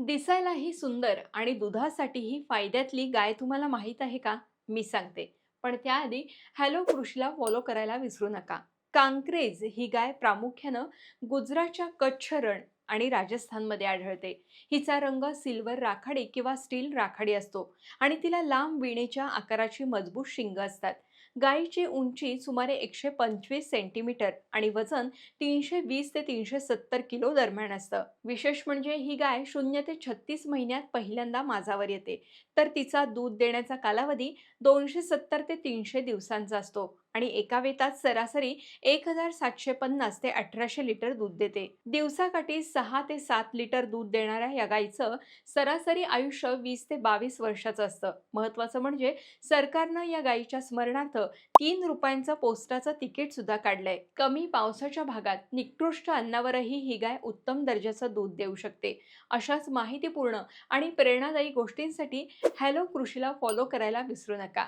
दिसायलाही सुंदर आणि दुधासाठीही फायद्यातली गाय तुम्हाला माहीत आहे का? मी सांगते. पण त्याआधी हॅलो कृषीला फॉलो करायला विसरू नका. कांक्रेज ही गाय प्रामुख्यानं गुजरातच्या कच्छ रण आणि राजस्थानमध्ये आढळते. हिचा रंग सिल्वर राखाडी किंवा स्टील राखाडी असतो आणि तिला लांब वीणेच्या आकाराची मजबूत शिंग असतात. गायीची उंची सुमारे 125 सेंटीमीटर आणि वजन 320 ते 370 किलो दरम्यान असतं. विशेष म्हणजे ही गाय 0 ते 36 महिन्यात पहिल्यांदा माझावर येते. तर तिचा दूध देण्याचा कालावधी 270 ते 300 दिवसांचा असतो आणि एका वेतात सरासरी 1750 ते 1800 लिटर दूध देते. दिवसाकाठी 6 ते 7 लिटर दूध देणाऱ्या या गायीचं सरासरी आयुष्य 20 ते 22 वर्षाचं असतं. महत्त्वाचं म्हणजे सरकारनं या गायीच्या स्मरणार्थ 3 रुपयांचं पोस्टाचं तिकीट सुद्धा काढलंय. कमी पावसाच्या भागात निकृष्ट अन्नावरही ही गाय उत्तम दर्जाचं दूध देऊ शकते. अशाच माहितीपूर्ण आणि प्रेरणादायी गोष्टींसाठी हॅलो कृषीला फॉलो करायला विसरू नका.